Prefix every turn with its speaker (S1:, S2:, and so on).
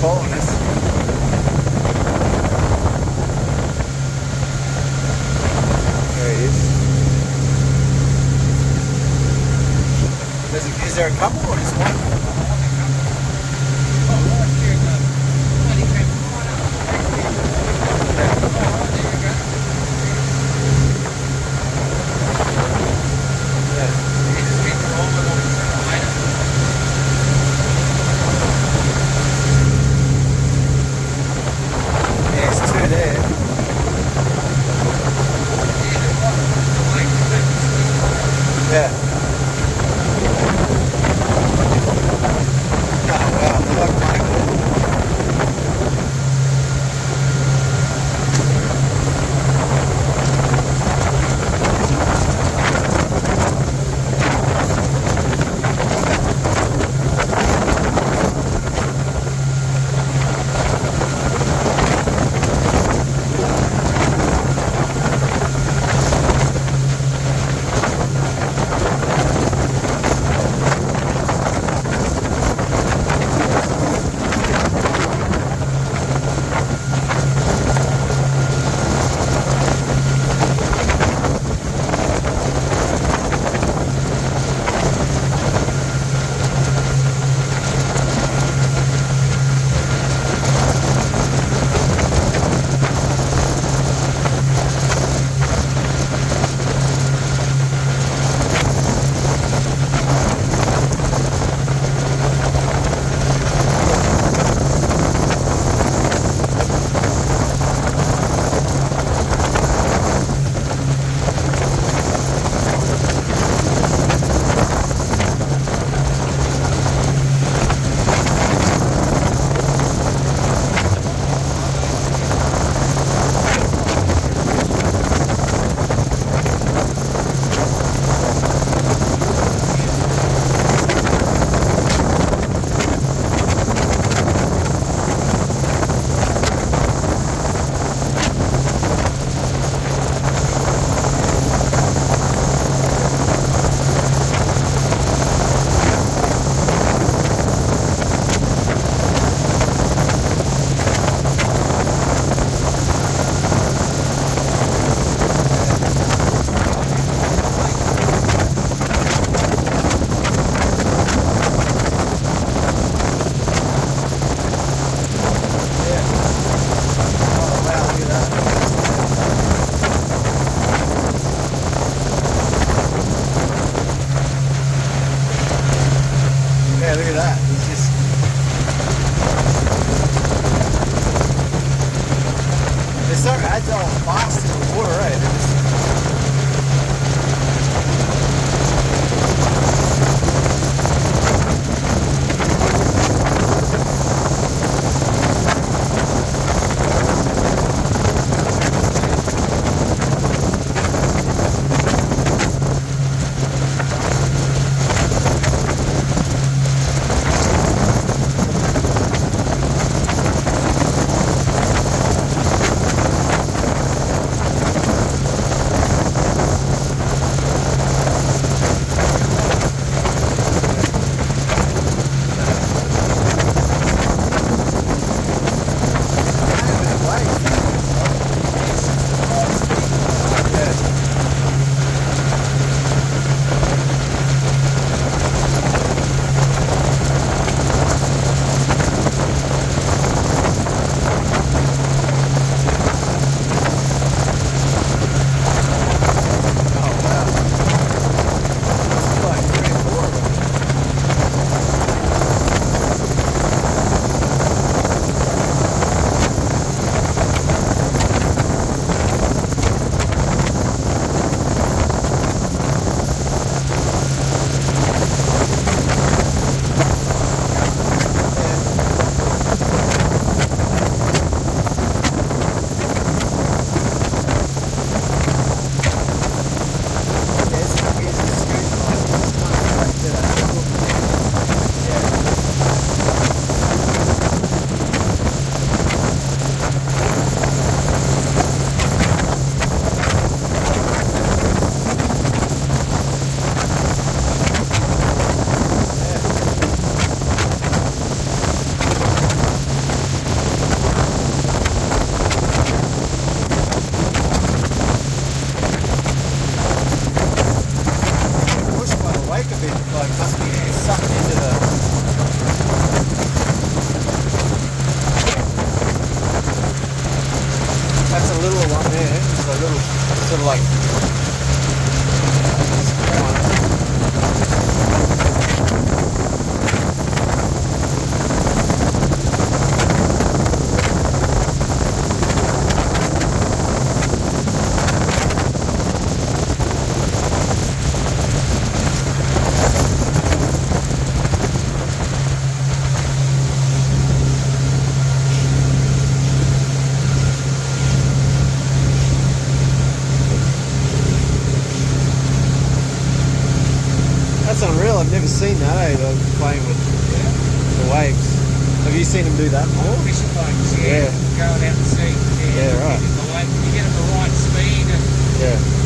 S1: following us. There he is. Is there a couple or just one? Yeah. Oh, wow. They look like Yeah, look at that. He's just... They're so agile and fast in the water, right? They're just... sort of like. That's unreal. I've never seen that. They're playing with the waves. Have you seen them do that before?
S2: Fishing boats, yeah. Going out to sea.
S1: Yeah, right.
S2: You get at the right speed and
S1: Yeah.